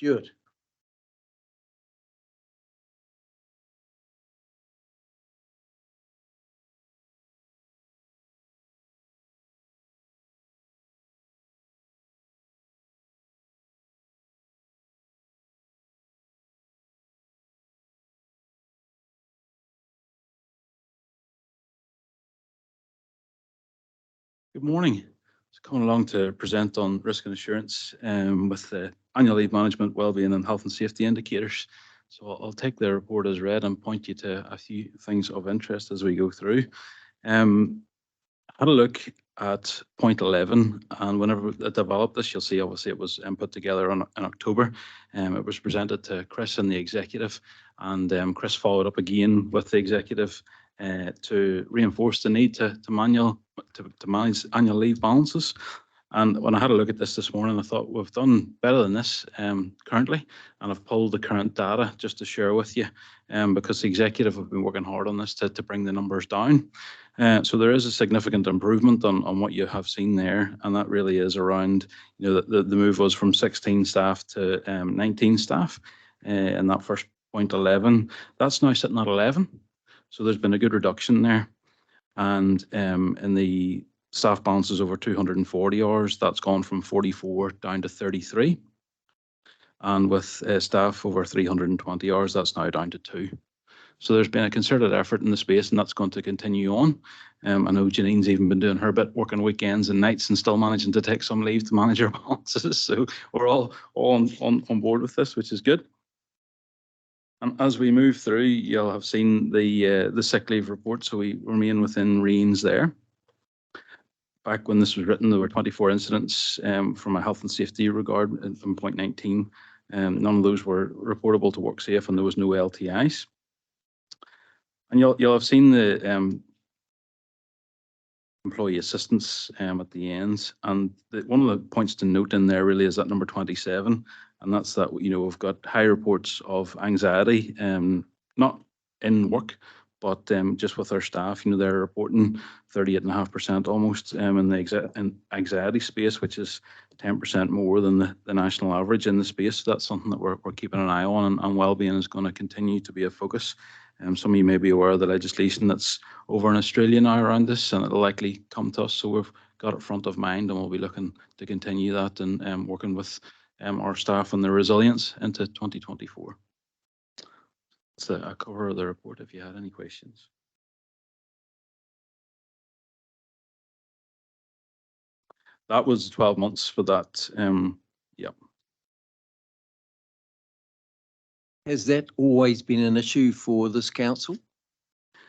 Stuart. Good morning. Just coming along to present on risk and assurance with the annual leave management, wellbeing and health and safety indicators. So I'll take the report as read and point you to a few things of interest as we go through. I had a look at point 11, and whenever I developed this, you'll see obviously it was put together in October. It was presented to Chris and the executive, and Chris followed up again with the executive to reinforce the need to manage annual leave balances. And when I had a look at this morning, I thought we've done better than this currently, and I've pulled the current data just to share with you, because the executive have been working hard on this to bring the numbers down. So there is a significant improvement on what you have seen there, and that really is around, the move was from 16 staff to 19 staff, and that first point 11, that's now sitting at 11. So there's been a good reduction there. And in the staff balances over 240 hours, that's gone from 44 down to 33. And with staff over 320 hours, that's now down to 2. So there's been a concerted effort in the space, and that's going to continue on. I know Janine's even been doing her bit, working weekends and nights and still managing to take some leave to manage her balances. So we're all on board with this, which is good. And as we move through, you'll have seen the sick leave report, so we remain within range there. Back when this was written, there were 24 incidents from a health and safety regard from point 19. None of those were reportable to WorkSafe, and there was no LTIs. And you'll have seen the employee assistance at the ends, and one of the points to note in there really is that number 27. And that's that, we've got high reports of anxiety, not in work, but just with our staff. They're reporting 38.5% almost in the anxiety space, which is 10% more than the national average in the space. So that's something that we're keeping an eye on, and wellbeing is going to continue to be a focus. Some of you may be aware of the legislation that's over in Australia now around this, and it'll likely come to us. So we've got it front of mind, and we'll be looking to continue that and working with our staff and their resilience into 2024. That's a cover of the report if you had any questions. That was 12 months for that. Yeah. Has that always been an issue for this council?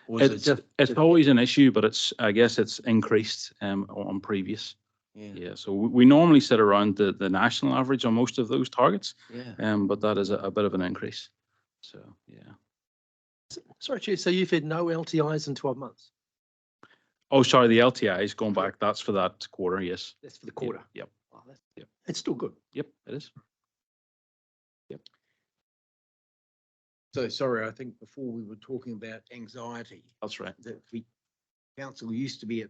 It's always an issue, but I guess it's increased on previous. Yeah. So we normally sit around the national average on most of those targets. Yeah. But that is a bit of an increase. So yeah. Sorry, Chair. So you've had no LTIs in 12 months? Oh, sorry. The LTIs going back. That's for that quarter. Yes. That's for the quarter. Yep. Oh, it's still good. Yep, it is. Yep. So sorry, I think before we were talking about anxiety. That's right. That council used to be at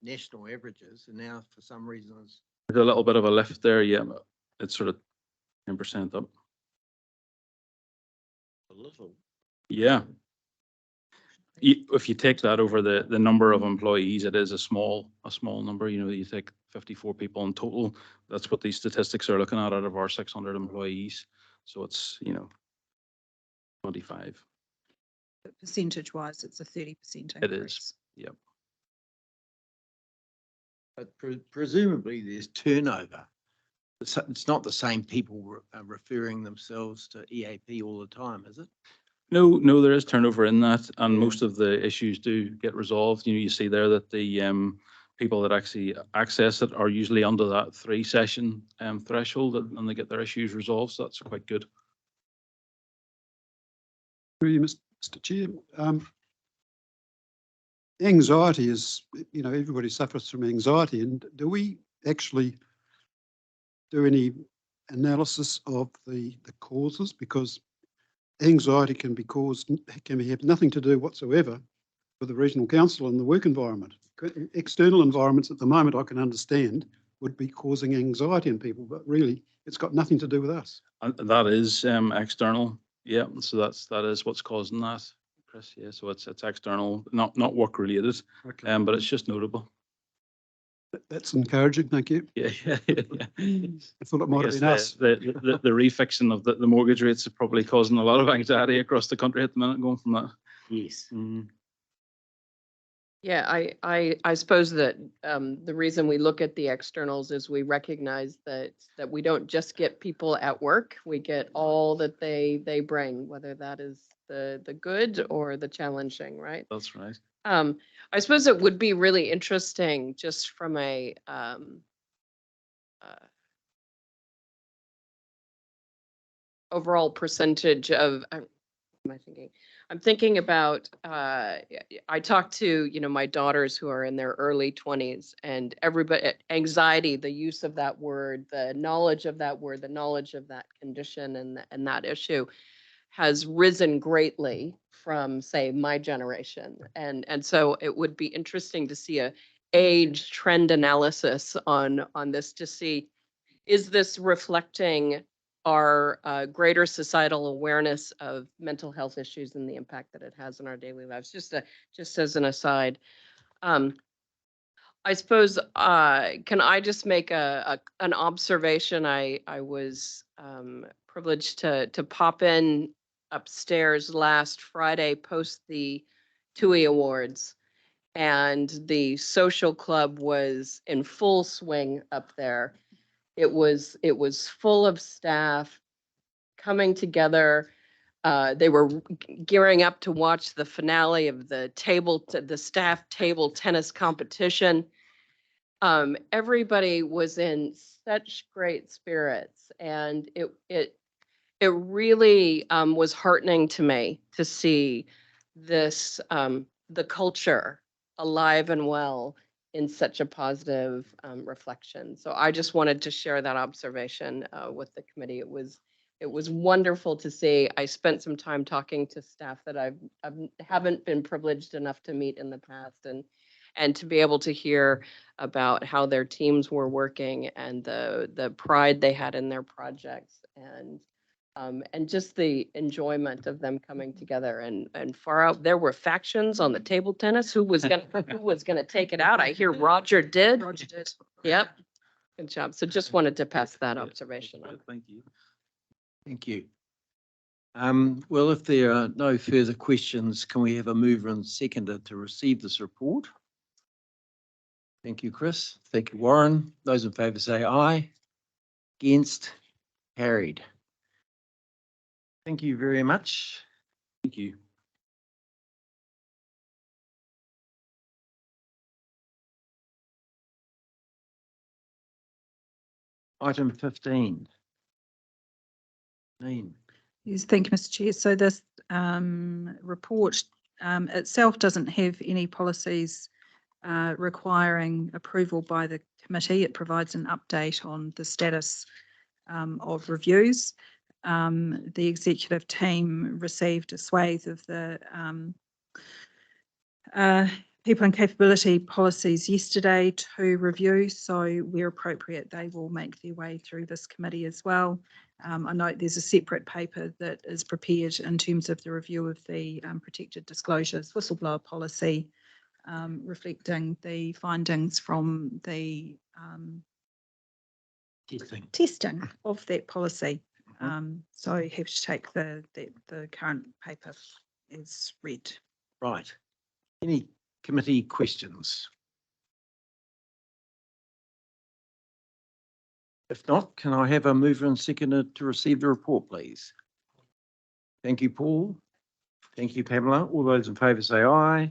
national averages, and now for some reasons there's a little bit of a lift there. Yeah, it's sort of 10% up. A little. Yeah. If you take that over the number of employees, it is a small number. You take 54 people in total. That's what these statistics are looking at out of our 600 employees. So it's 25. Percentage wise, it's a 30% increase. It is. Yep. But presumably there's turnover. It's not the same people referring themselves to EAP all the time, is it? No, there is turnover in that, and most of the issues do get resolved. You see there that the people that actually access it are usually under that 3-session threshold, and they get their issues resolved. So that's quite good. Mr. Chair, anxiety is, everybody suffers from anxiety, and do we actually do any analysis of the causes? Because anxiety can have nothing to do whatsoever with the regional council and the work environment. External environments at the moment I can understand, would be causing anxiety in people, but really it's got nothing to do with us. And that is external. Yeah, so that is what's causing that, Chris. Yeah, so it's external, not work related, Okay. but it's just notable. That's encouraging, thank you. Yeah, yeah, yeah. I thought it I might have guess been us. the refixing of the mortgage rates is probably causing a lot of anxiety across the country at the minute going from that. Yes. Mm. Yeah, I suppose that the reason we look at the externals is we recognize that we don't just get people at work, we get all that they bring, whether that is the good or the challenging, right? That's right. I suppose it would be really interesting just from a overall percentage of, what am I thinking? I'm thinking about, I talk to, my daughters who are in their early 20s, and everybody, anxiety, the use of that word, the knowledge of that word, the knowledge of that condition and that issue has risen greatly from, say, my generation. And so it would be interesting to see a age trend analysis on this to see, is this reflecting our greater societal awareness of mental health issues and the impact that it has in our daily lives? Just as an aside. I suppose, can I just make an observation? I was privileged to pop in upstairs last Friday post the TUI Awards, and the social club was in full swing up there. It was full of staff coming together. They were gearing up to watch the finale of the staff table tennis competition. Everybody was in such great spirits, and it really was heartening to me to see this the culture alive and well in such a positive reflection. So I just wanted to share that observation with the committee. It was wonderful to see. I spent some time talking to staff that I haven't been privileged enough to meet in the past, and to be able to hear about how their teams were working and the pride they had in their projects, and just the enjoyment of them coming together. And far out there were factions on the table tennis. Who was gonna take it out? I hear Roger did. Roger did. Yep. Good job. So just wanted to pass that Yeah, observation on. Thank you. Thank you. Well, if there are no further questions, can we have a mover and seconder to receive this report? Thank you, Chris. Thank you, Warren. Those in favour say aye. Against? Carried. Thank you very much. Thank you. Item 15. Neen. Yes, thank you, Mr. Chair. So this report itself doesn't have any policies requiring approval by the committee. It provides an update on the status of reviews. The executive team received a swathe of the people and capability policies yesterday to review, so where appropriate, they will make their way through this committee as well. I note there's a separate paper that is prepared in terms of the review of the protected disclosures whistleblower policy, reflecting the findings from the testing of that policy. So you have to take the current paper as read. Right. Any committee questions? If not, can I have a mover and seconder to receive the report, please? Thank you, Paul. Thank you, Pamela. All those in favour say aye.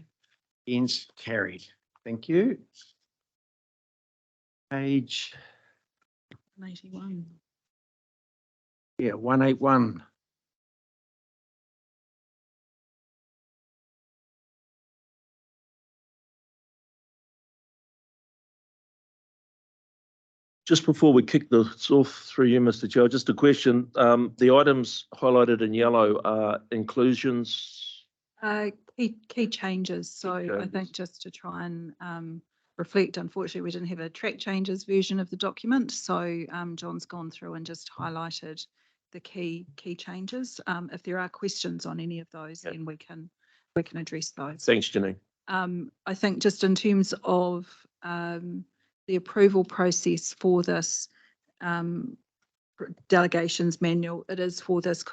Against? Carried. Thank you. Page 81. 181. Just before we kick this off through you, Mr. Chair, just a question. The items highlighted in yellow are inclusions. Key changes. So I think changes. just to try and reflect. Unfortunately, we didn't have a track changes version of the document, so John's gone through and just highlighted the key changes. If there are questions on any of those, Yep. then we can address those. Thanks, Janine. I think just in terms of the approval process for this delegations manual, it is for this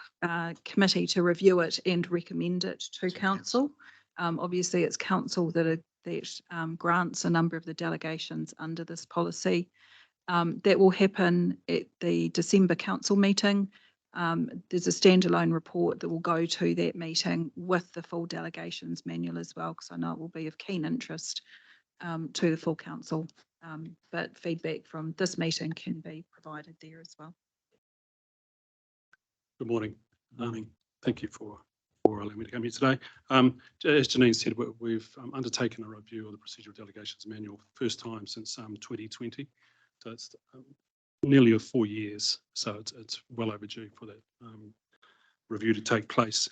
committee to review it and recommend it to council. Obviously, it's council that grants a number of the delegations under this policy. That will happen at the December council meeting. There's a standalone report that will go to that meeting with the full delegations manual as well, because I know it will be of keen interest to the full council. But feedback from this meeting can be provided there as well. Good morning. Thank you for allowing me to come here today. As Janine said, we've undertaken a review of the procedural delegations manual, first time since 2020. So it's nearly 4 years. So it's well overdue for that review to take place.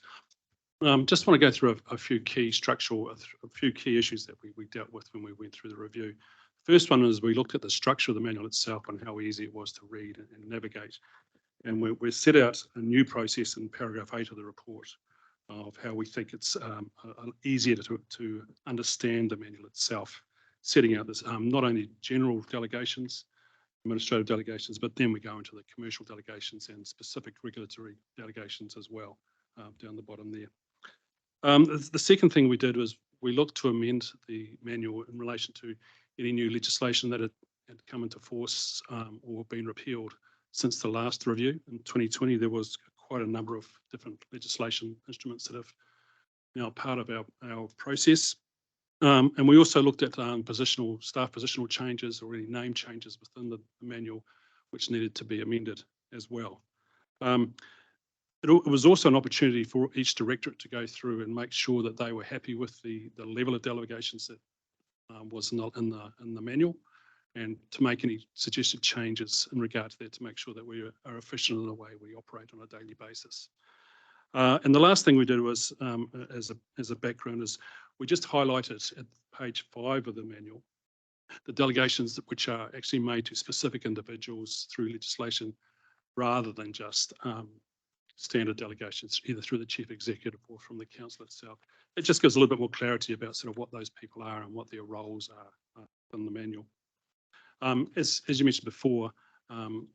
Just want to go through a few key issues that we dealt with when we went through the review. First one is we looked at the structure of the manual itself and how easy it was to read and navigate. And we set out a new process in paragraph 8 of the report of how we think it's easier to understand the manual itself, setting out this not only general delegations, administrative delegations, but then we go into the commercial delegations and specific regulatory delegations as well, down the bottom there. The second thing we did was we looked to amend the manual in relation to any new legislation that had come into force or been repealed since the last review. In 2020, there was quite a number of different legislation instruments that have now part of our process. And we also looked at staff positional changes or any name changes within the manual, which needed to be amended as well. It was also an opportunity for each directorate to go through and make sure that they were happy with the level of delegations that was not in the manual, and to make any suggested changes in regard to that to make sure that we are efficient in the way we operate on a daily basis. And the last thing we did was, as a background, is we just highlighted at page 5 of the manual the delegations which are actually made to specific individuals through legislation, rather than just standard delegations, either through the chief executive or from the council itself. It just gives a little bit more clarity about sort of what those people are and what their roles are in the manual. As you mentioned before,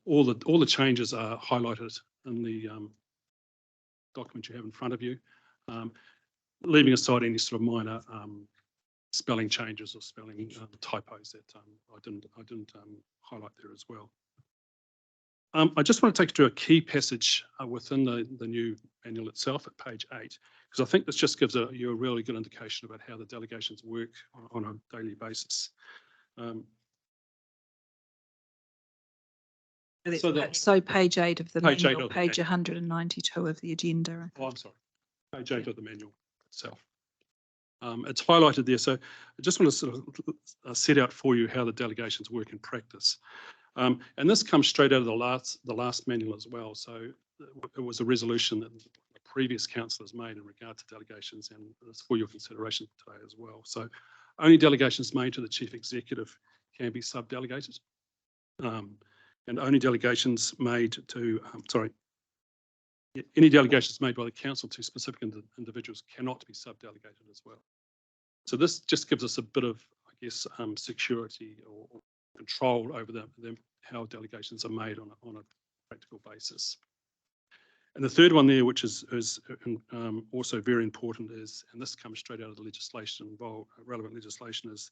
all the changes are highlighted in the document you have in front of you, leaving aside any sort of minor spelling changes or spelling typos that I didn't highlight there as well. I just want to take you to a key passage within the new manual itself at page 8, because I think this just gives you a really good indication about how the delegations work on a daily basis. So page 8 of the Page 8 manual, of the page manual. 192 of the agenda. Oh, I'm sorry. Page 8 of the manual itself. It's highlighted there. So I just want to sort of set out for you how the delegations work in practice. And this comes straight out of the last manual as well. So it was a resolution that the previous councillors made in regard to delegations, and it's for your consideration today as well. So only delegations made to the chief executive can be sub-delegated. And only delegations made to, any delegations made by the council to specific individuals cannot be sub-delegated as well. So this just gives us a bit of, I guess, security or control over how delegations are made on a practical basis. And the third one there, which is also very important, is, and this comes straight out of the legislation relevant legislation, is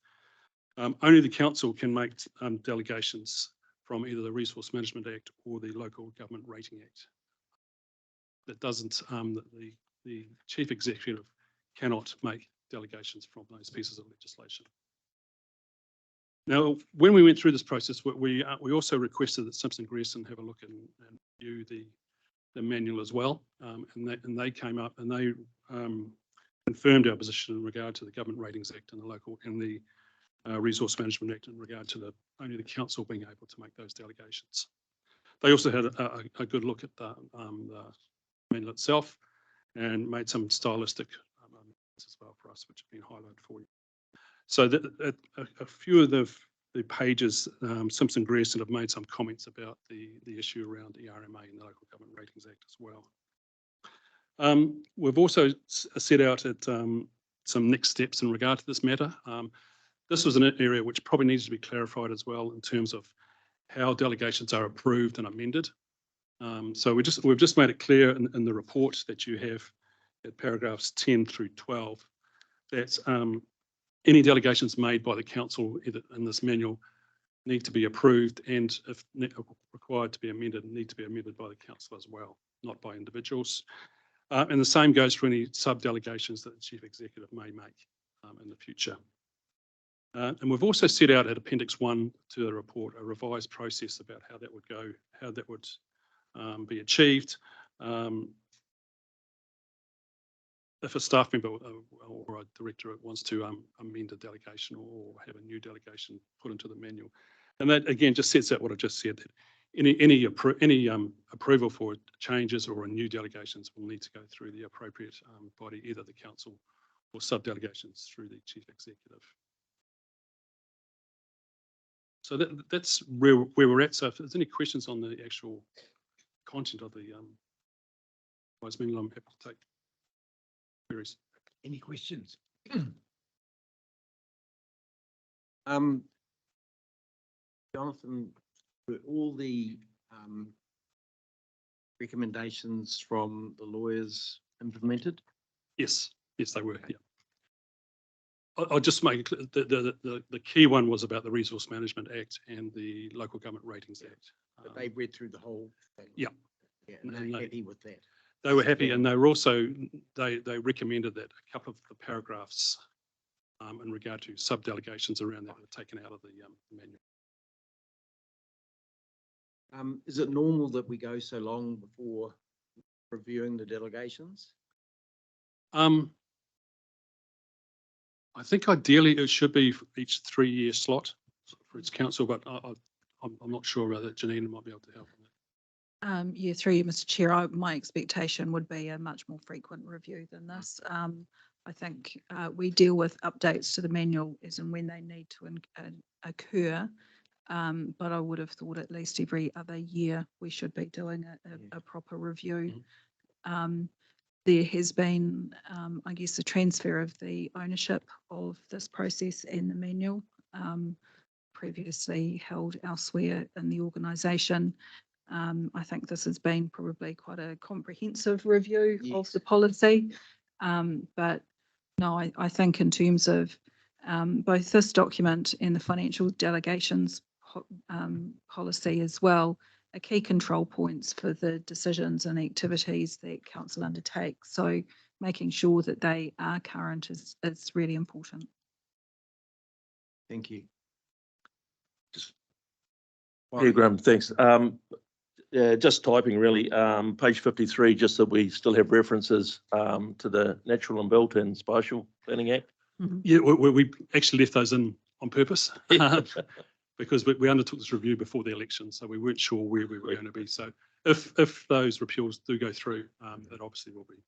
only the council can make delegations from either the Resource Management Act or the Local Government Rating Act. That doesn't, the chief executive cannot make delegations from those pieces of legislation. Now, when we went through this process, we also requested that Simpson Grierson have a look and review the manual as well, and they came up and they confirmed our position in regard to the Government Ratings Act and the Resource Management Act in regard to only the council being able to make those delegations. They also had a good look at the manual itself and made some stylistic amendments as well for us, which have been highlighted for you. So a few of the pages, Simpson Grierson have made some comments about the issue around ERMA and the Local Government Ratings Act as well. We've also set out some next steps in regard to this matter. This was an area which probably needs to be clarified as well in terms of how delegations are approved and amended. So we've just made it clear in the report that you have at paragraphs 10 through 12 that any delegations made by the council in this manual need to be approved, and if required to be amended, need to be amended by the council as well, not by individuals. And the same goes for any sub-delegations that the chief executive may make in the future. And we've also set out at Appendix 1 to the report a revised process about how that would go, how that would be achieved. If a staff member or a director wants to amend a delegation or have a new delegation put into the manual. And that again just sets out what I just said, that any approval for changes or new delegations will need to go through the appropriate body, either the council or sub-delegations through the chief executive. So that's where we're at. So if there's any questions on the actual content of the revised manual, I'm happy to take queries. Any questions? Jonathan, were all the recommendations from the lawyers implemented? Yes, they were. Yeah. I'll just make it clear, the key one was about the Resource Management Act and the Local Government Ratings Act. But they read through the whole thing? Yeah. Yeah, and And they're they- happy with that? They were happy, and they were also, they recommended that a couple of the paragraphs in regard to sub-delegations around that were taken out of the manual. Is it normal that we go so long before reviewing the delegations? I think ideally it should be for each 3-year slot for its council, but I'm not sure about that. Janine might be able to help on that. Yeah, through you, Mr. Chair, my expectation would be a much more frequent review than this. I think we deal with updates to the manual as and when they need to occur. But I would have thought at least every other year we should be doing a proper review. There has been, I guess, a transfer of the ownership of this process and the manual previously held elsewhere in the organisation. I think this has been probably quite a comprehensive review of the policy. But no, I think in terms of both this document and the financial delegations policy as well, are key control points for the decisions and activities that council undertakes. So making sure that they are current is really important. Thank you. Yeah, Graham, thanks. Just typing really, page 53, just that we still have references to the Natural and Built and Spatial Planning Act. Yeah, we actually left those in on purpose because we undertook this review before the election, so we weren't sure where we were going to be. So if those repeals do go through, that obviously will be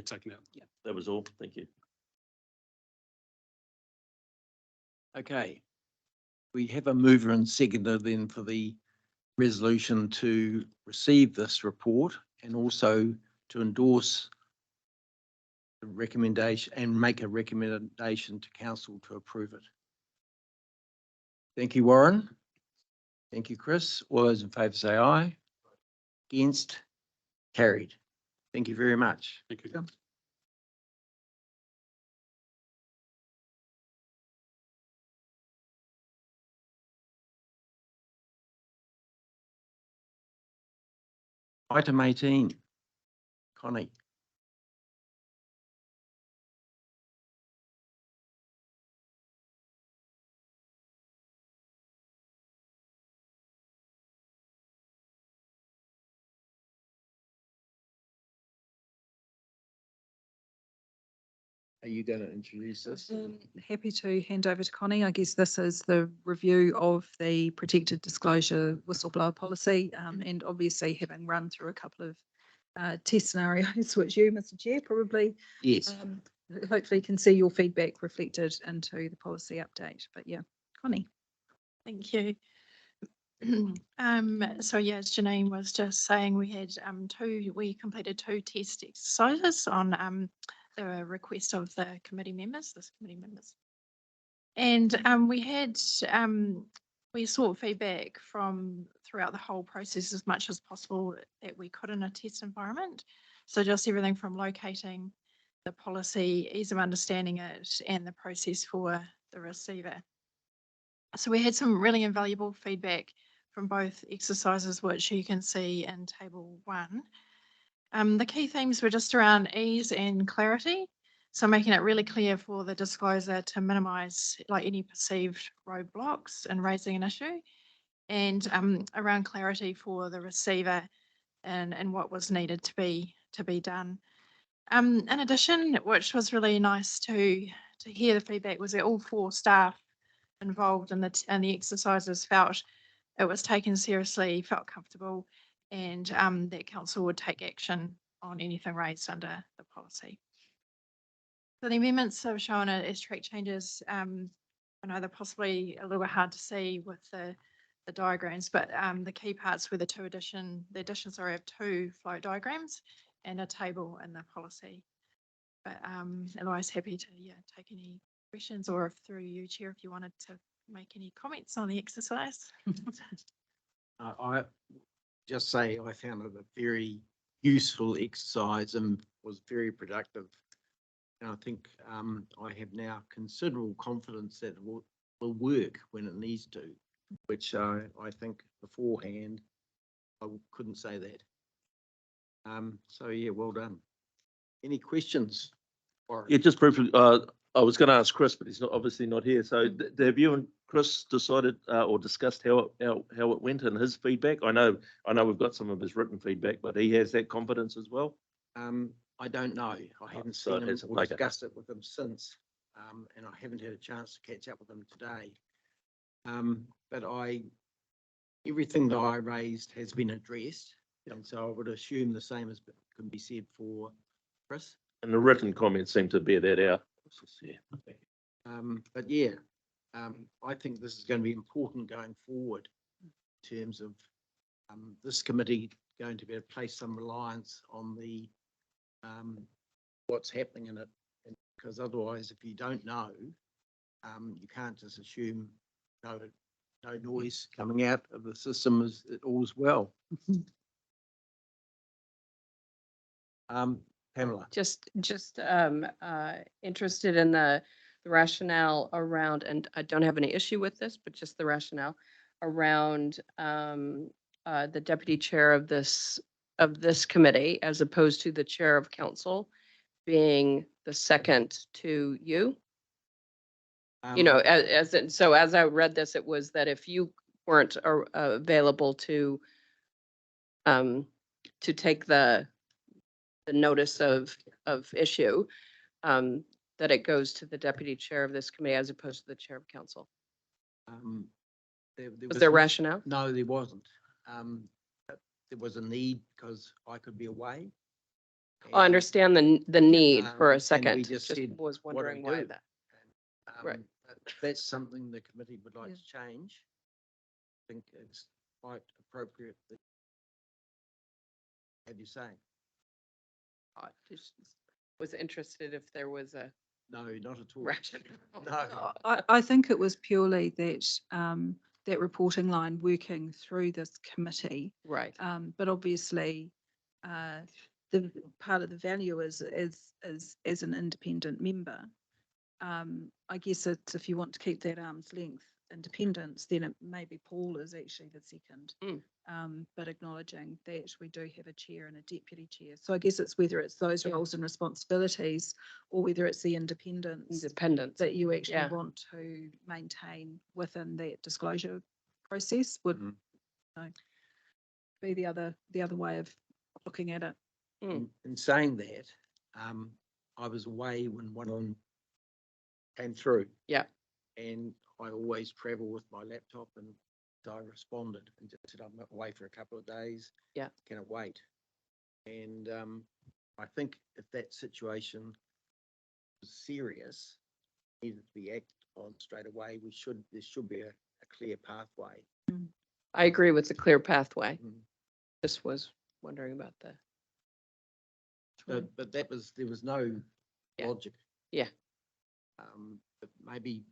taken out. Yeah, that was all. Thank you. Okay. We have a mover and seconder then for the resolution to receive this report and also to endorse the recommendation and make a recommendation to council to approve it. Thank you, Warren. Thank you, Chris. All those in favour say aye. Against? Carried. Thank you very much. Thank you. Item 18. Connie. Are you going to introduce this? Happy to hand over to Connie. I guess this is the review of the protected disclosure whistleblower policy, and obviously having run through a couple of test scenarios, which you, Mr. Chair, probably Yes. hopefully can see your feedback reflected into the policy update. But yeah, Connie. Thank you. So yeah, as Janine was just saying, we completed 2 test exercises on the request of the committee members, this committee members. And we sought feedback from throughout the whole process as much as possible that we could in a test environment. So just everything from locating the policy, ease of understanding it, and the process for the receiver. So we had some really invaluable feedback from both exercises, which you can see in table 1. The key themes were just around ease and clarity. So making it really clear for the disclosure to minimise like any perceived roadblocks in raising an issue, and around clarity for the receiver and what was needed to be done. In addition, which was really nice to hear the feedback, was that all 4 staff involved in the exercises felt it was taken seriously, felt comfortable, and that council would take action on anything raised under the policy. So the amendments have shown it as track changes. I know they're possibly a little bit hard to see with the diagrams, but the key parts were the additions of 2 flow diagrams and a table in the policy. But otherwise happy to take any questions, or through you, Chair, if you wanted to make any comments on the exercise. I just say I found it a very useful exercise and was very productive. And I think I have now considerable confidence that it will work when it needs to, which I think beforehand I couldn't say that. So yeah, well done. Any questions? Yeah, just briefly, I was going to ask Chris, but he's obviously not here. So have you and Chris decided or discussed how it went and his feedback? I know we've got some of his written feedback, but he has that confidence as well. I don't know. I haven't so seen it him hasn't- or okay. discussed it with him since, and I haven't had a chance to catch up with him today. But everything that I raised has been addressed, and so I would assume the same as can be said for Chris. And the written comments seem to bear that out. Yeah. But yeah, I think this is going to be important going forward in terms of this committee going to be able to place some reliance on the what's happening in it, because otherwise, if you don't know, you can't just assume no noise coming out of the system is all's well. Pamela. Just interested in the rationale around, and I don't have any issue with this, but just the rationale around the deputy chair of this committee as opposed to the chair of council being the second to you. You know, so as I read this, it was that if you weren't available to take the notice of issue, that it goes to the deputy chair of this committee as opposed to the chair of council. Was there rationale? No, there wasn't. There was a need because I could be away. I understand the need for and a second. we just said, was what do wondering we why do? that. And, Right. That's something the committee would like Yeah. to change. I think it's quite appropriate that have you say? I just was interested if there was a No, not at all. rationale. No. I think it was purely that that reporting line working through this committee. Right. But obviously, the part of the value is as an independent member. I guess it's if you want to keep that arm's length independence, then it maybe Paul is actually the second. But acknowledging that we do have a chair and a deputy chair. So I guess it's whether it's those Yeah. roles and responsibilities or whether it's the independence Independence. that you actually Yeah. want to maintain within that disclosure process would Mhm. be the other way of looking at it. In saying that, I was away when one of them came through. Yeah. And I always travel with my laptop, and so I responded and just said, I'm away for a couple of days. Yeah. Can it wait? And I think if that situation serious, needed to be acted on straight away, there should be a clear pathway. I agree with the clear pathway. Mm. Just was wondering about the. But there was no Yeah. logic. Yeah. But maybe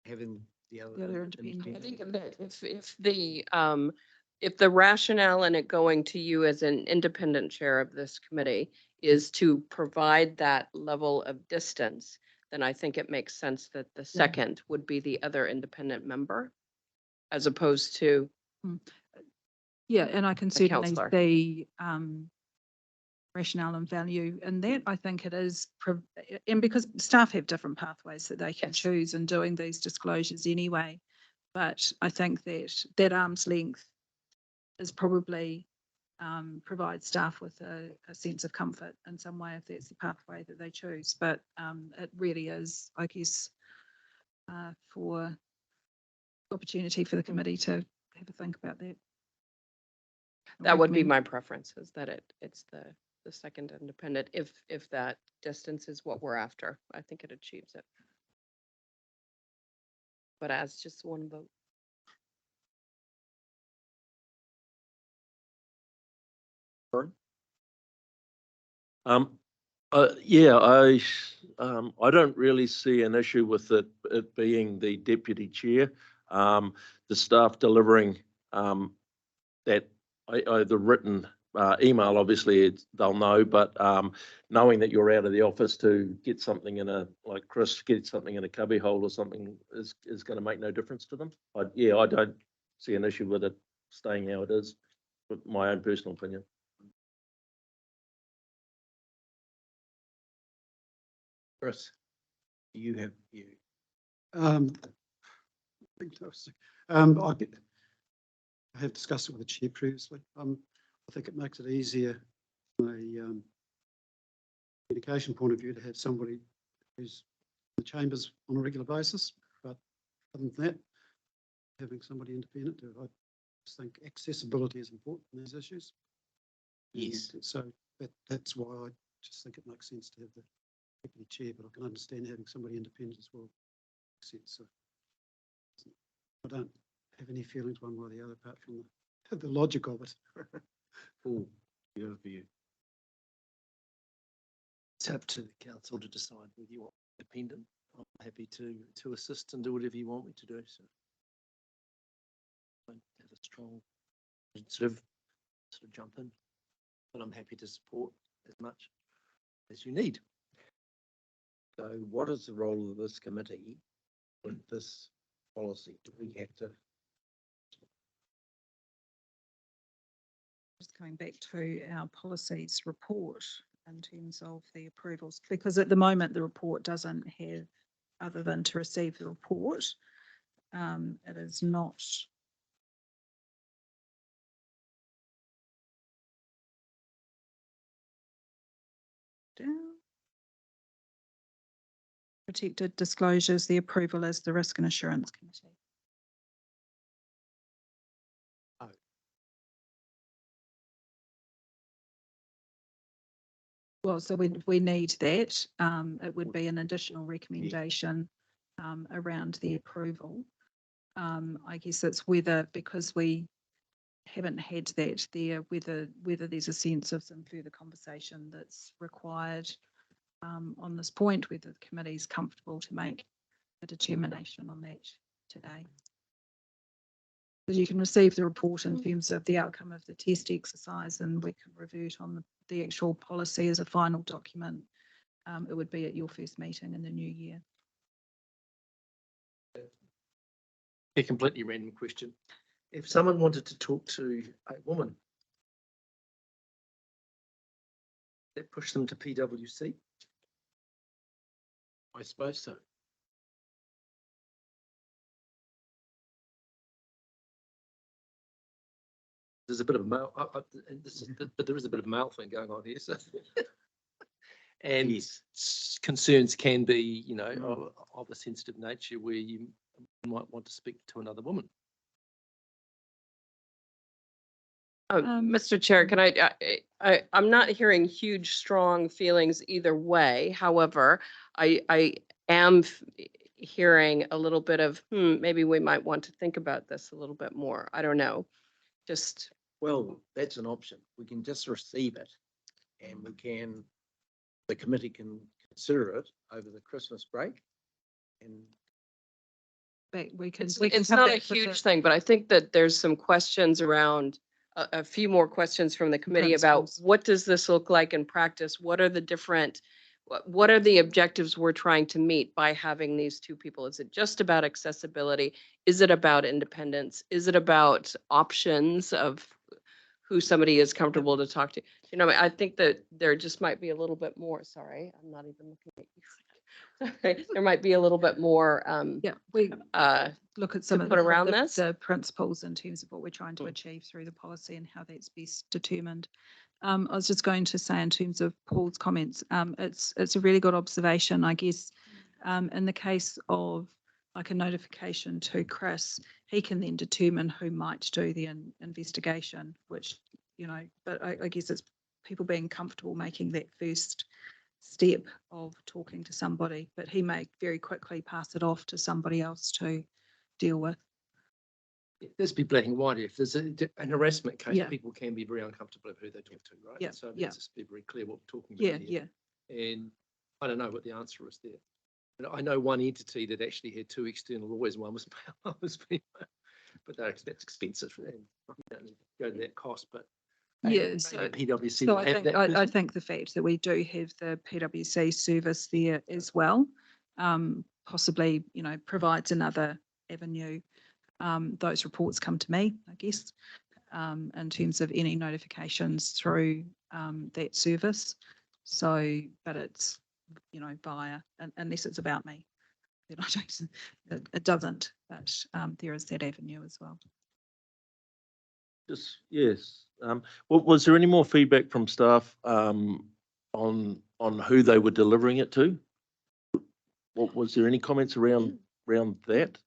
having the other. The other independent. I think that if the rationale in it going to you as an independent chair of this committee is to provide that level of distance, then I think it makes sense that the second would be the other independent member as opposed to, Yeah, and I can certainly councillor. see rationale and value in that. I think it is, and because staff have different pathways that they can Yes. choose in doing these disclosures anyway. But I think that arm's length is probably provides staff with a sense of comfort in some way if that's the pathway that they choose. But it really is, I guess, for opportunity for the committee to have a think about that. that would be Recommend- my preference, is that it's the second independent, if that distance is what we're after. I think it achieves it. But as just one vote. Yeah, I don't really see an issue with it being the deputy chair. The staff delivering, that, the written, email, obviously they'll know, but, knowing that you're out of the office to get something like Chris, get something in a cubby hole or something is going to make no difference to them. I don't see an issue with it staying how it is, but my own personal opinion. Chris, you have you. I have discussed it with the chair previously. I think it makes it easier from a communication point of view to have somebody who's in the chambers on a regular basis. But other than that, having somebody independent, I just think accessibility is important in these issues. Yes. And so that's why I just think it makes sense to have the deputy chair, but I can understand having somebody independent as well. Makes sense. So I don't have any feelings one way or the other apart from the logic of it. Paul, your view. It's up to the council to decide whether you want independent. I'm happy to assist and do whatever you want me to do, so. I don't have a strong sort of jump in, but I'm happy to support as much as you need. So what is the role of this committee with this policy? Do we have to? Just going back to our policies report in terms of the approvals, because at the moment the report doesn't have, other than to receive the report, it is not. Down. Protected disclosures, the approval is the Risk and Assurance Committee. Well, so we need that. It would be an additional recommendation around the approval. I guess it's whether, because we haven't had that there, whether there's a sense of some further conversation that's required on this point, whether the committee is comfortable to make a determination on that today. Because you can receive the report in terms of the outcome of the test exercise, and we can revert on the actual policy as a final document. It would be at your first meeting in the new year. A completely random question. If someone wanted to talk to a woman, that push them to PwC? I suppose so. There's a bit of a male, but there is a bit of a male thing going on here, so. And Yes. concerns can be, of a sensitive nature where you might want to speak to another woman. Mr. Chair, can I'm not hearing huge, strong feelings either way. However, I am hearing a little bit of, maybe we might want to think about this a little bit more. I don't know. Just, Well, that's an option. We can just receive it and the committee can consider it over the Christmas break. And But we can. it's not a huge thing, but I think that there's some questions around, a few more questions from the committee about Principles. what does this look like in practice? What are the different, what are the objectives we're trying to meet by having these two people? Is it just about accessibility? Is it about independence? Is it about options of who somebody is comfortable to talk to? You know, I think that there just might be a little bit more, sorry, I'm not even looking at you. Sorry, there might be a little bit more, Yeah, we look at some of put around the, this? the principles in terms of what we're trying to achieve through the policy and how that's best determined. I was just going to say in terms of Paul's comments, it's a really good observation, I guess. In the case of like a notification to Chris, he can then determine who might do the investigation, which, you know, but I guess it's people being comfortable making that first step of talking to somebody, but he may very quickly pass it off to somebody else to deal with. Let's be black and white. If there's an harassment case, Yeah. people can be very uncomfortable of who they talk to, right? Yeah, So yeah. let's just be very clear what we're talking Yeah, about here. yeah. And I don't know what the answer is there. But I know one entity that actually had two external lawyers. One was but that's expensive and you don't need to go to that cost, but Yeah, maybe so, PwC so will I have think, that I person. think the fact that we do have the PwC service there as well, possibly, you know, provides another avenue. Those reports come to me, I guess, in terms of any notifications through that service. So, but it's, you know, via, unless it's about me, then I don't, it doesn't, but there is that avenue as well. Just, yes. Was there any more feedback from staff, on who they were delivering it to? Was there any comments around that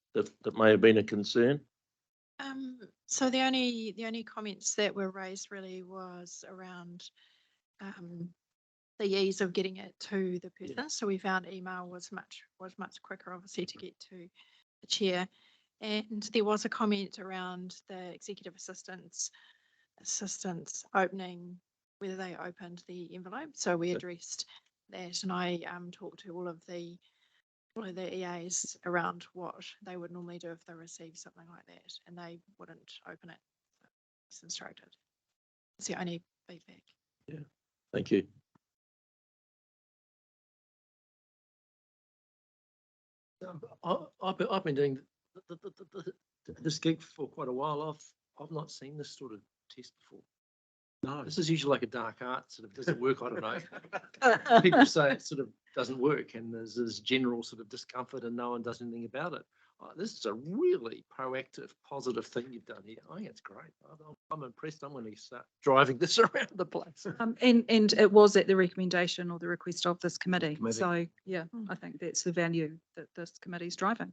may have been a concern? So the only comments that were raised really was around the ease of getting it to the person. So we found email was much quicker, obviously, to get to the chair. And there was a comment around the executive assistants opening, whether they opened the envelope. So we addressed that, and I talked to all of the EAs around what they would normally do if they received something like that, and they wouldn't open it. It's instructed. It's the only feedback. Yeah, thank you. I've been doing this gig for quite a while. I've not seen this sort of test before. No, this is usually like a dark art, sort of doesn't work. I don't know. People say it sort of doesn't work, and there's this general sort of discomfort, and no one does anything about it. This is a really proactive, positive thing you've done here. I think it's great. I'm impressed. I'm going to start driving this around the place. And it was at the recommendation or the request of this committee. Committee. So, yeah, I think that's the value that this committee's driving.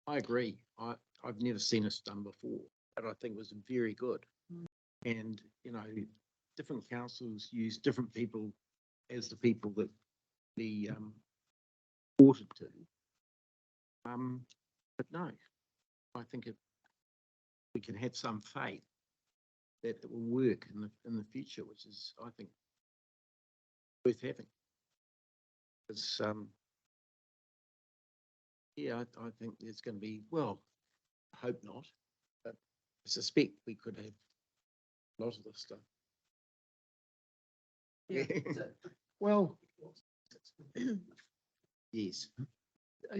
I agree. I've never seen this done before, but I think it was very good. And, you know, different councils use different people as the people that the reported to. But no, I think we can have some faith that it will work in the future, which is, I think, worth having. Because yeah, I think there's going to be, well, I hope not, but I suspect we could have a lot of this stuff. Yeah. Well, yes.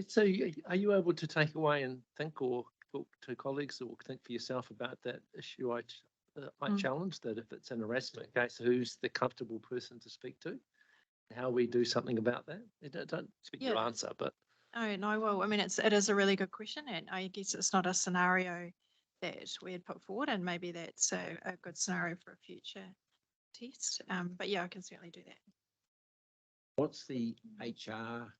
So are you able to take away and think or talk to colleagues or think for yourself about that issue I challenged, that if it's an harassment case, who's the comfortable person to speak to? How we do something about that? Don't expect your Yeah. answer, but. Oh, no, well, I mean, it is a really good question, and I guess it's not a scenario that we had put forward, and maybe that's a good scenario for a future test. But yeah, I can certainly do that. What's the HR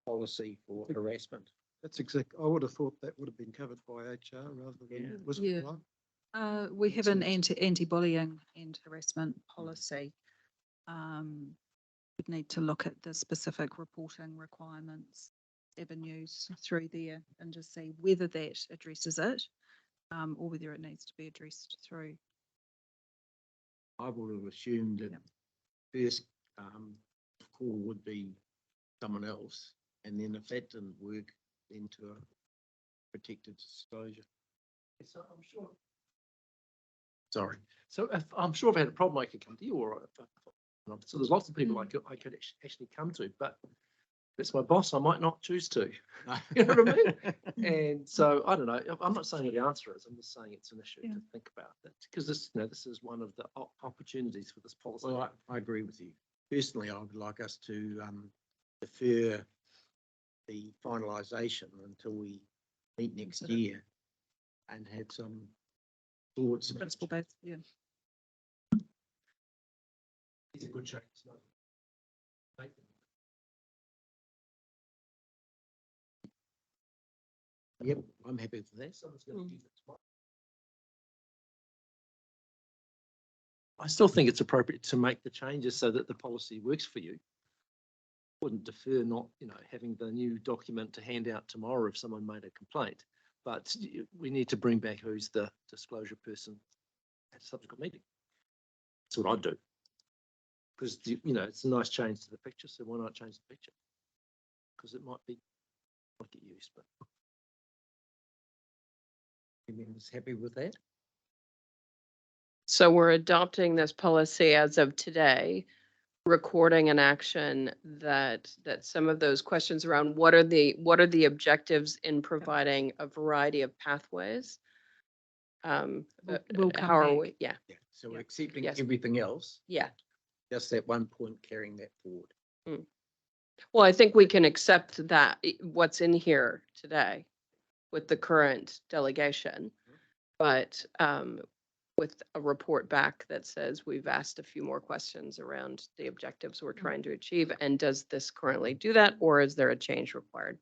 policy for harassment? That's exact, I would have thought that would have been covered by HR rather Yeah. than, was Yeah. it right? We have an Excellent. anti-bullying and harassment policy. We'd need to look at the specific reporting requirements, avenues through there and just see whether that addresses it, or whether it needs to be addressed through. I would have assumed that Yep. first call would be someone else, and then if that didn't work, then to a protected disclosure. So I'm sure. Sorry. So if, I'm sure if I had a problem, I could come to you or, so there's lots of people Mm. I could actually come to, but if it's my boss, I might not choose to. You know what I mean? And so I don't know. I'm not saying what the answer is. I'm just saying it's an issue Yeah. to think about that because this, this is one of the opportunities for this policy. Well, I agree with you. Personally, I would like us to defer the finalisation until we meet next Consider. year and have some thoughts. Principle based, yeah. It's a good change. Yep, I'm happy with that. Someone's gonna use it tomorrow. I still think it's appropriate to make the changes so that the policy works for you. Wouldn't defer not, having the new document to hand out tomorrow if someone made a complaint. But we need to bring back who's the disclosure person at a subsequent meeting. That's what I'd do. Because, it's a nice change to the picture, so why not change the picture? Because it might get used, but. Everyone's happy with that? So we're adopting this policy as of today, recording an action that some of those questions around what are the objectives in providing a variety of pathways? We'll come How are back. we? Yeah, Yeah. So we're Yeah. accepting Yes. everything else, yeah. just that one point carrying that forward. Well, I think we can accept that, what's in here today with the current delegation. But with a report back that says we've asked a few more questions around the objectives we're trying to achieve. And does this currently do that, or is there a change required?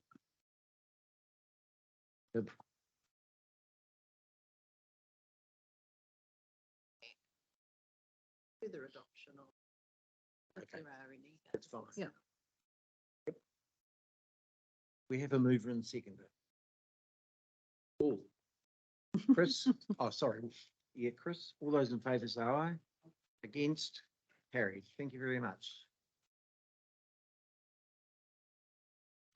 Further adoption of. Okay. there are any. That's fine. Yeah. We have a mover and seconder. Oh, Chris, oh, sorry. Yeah, Chris, all those in favour say aye. Against, carried. Thank you very much.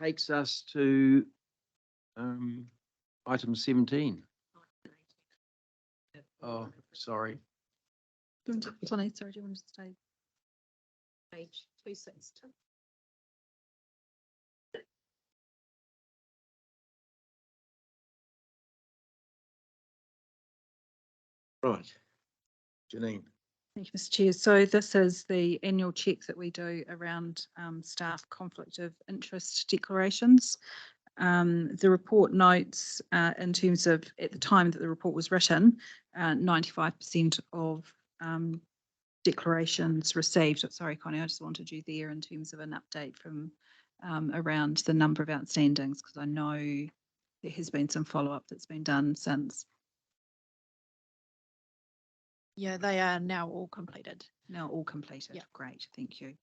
Takes us to item 17. Oh, sorry. Sorry, do you want to stay? Page 260. Right. Janine. Thank you, Mr. Chair. So this is the annual check that we do around staff conflict of interest declarations. The report notes in terms of at the time that the report was written, 95% of declarations received. Sorry, Connie, I just wanted you there in terms of an update from around the number of outstandings, because I know there has been some follow-up that's been done since. Yeah, they are now all completed. Now all completed. Yeah. Great, thank you.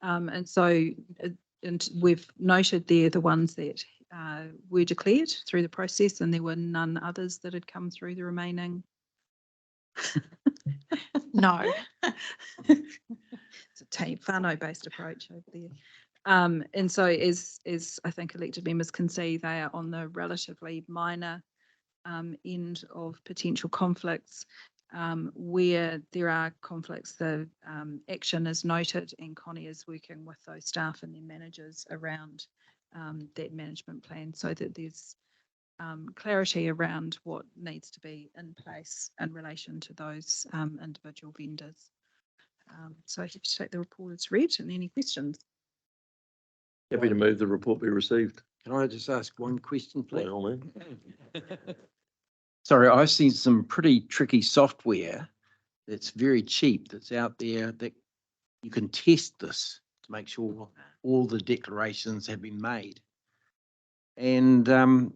And so, and we've noted there the ones that were declared through the process, and there were none others that had come through the remaining. No. It's a team whānau-based approach over there. And so as I think elected members can see, they are on the relatively minor end of potential conflicts. Where there are conflicts, the action is noted, and Connie is working with those staff and their managers around that management plan so that there's clarity around what needs to be in place in relation to those individual vendors. So happy to take the report as read, and any questions? Happy to move the report be received. Can I just ask one question, By please? all means. Sorry, I've seen some pretty tricky software that's very cheap that's out there that you can test this to make sure all the declarations have been made. And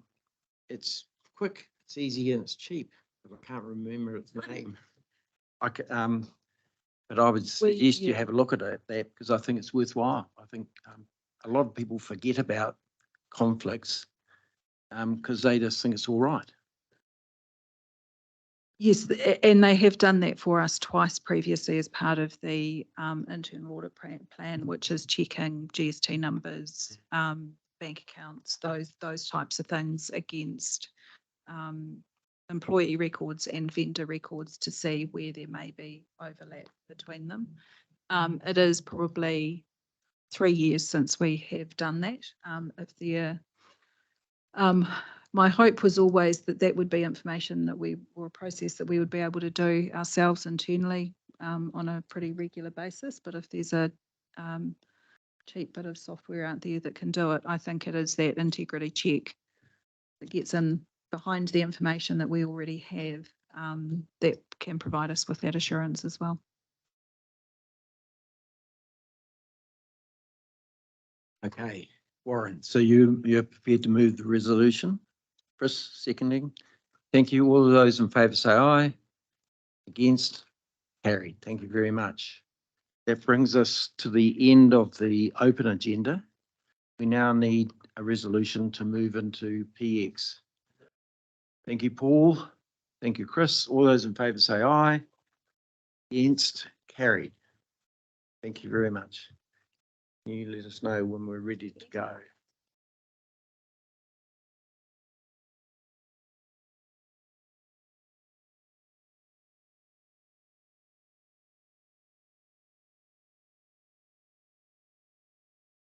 it's quick, it's easy and it's cheap, but I can't remember its name. But I would suggest you yeah. have a look at it, that, because I think it's worthwhile. I think a lot of people forget about conflicts because they just think it's all right. Yes, and they have done that for us twice previously as part of the internal audit plan, which is checking GST numbers, bank accounts, those types of things against employee records and vendor records to see where there may be overlap between them. It is probably 3 years since we have done that. If there, my hope was always that that would be information that we, or a process that we would be able to do ourselves internally on a pretty regular basis. But if there's a cheap bit of software out there that can do it, I think it is that integrity check that gets in behind the information that we already have that can provide us with that assurance as well. Okay, Warren, so you're prepared to move the resolution? Chris, seconding. Thank you. All of those in favour say aye. Against? Carried. Thank you very much. That brings us to the end of the open agenda. We now need a resolution to move into PX. Thank you, Paul. Thank you, Chris. All those in favour say aye. Against? Carried. Thank you very much. Can you let us know when we're ready to go?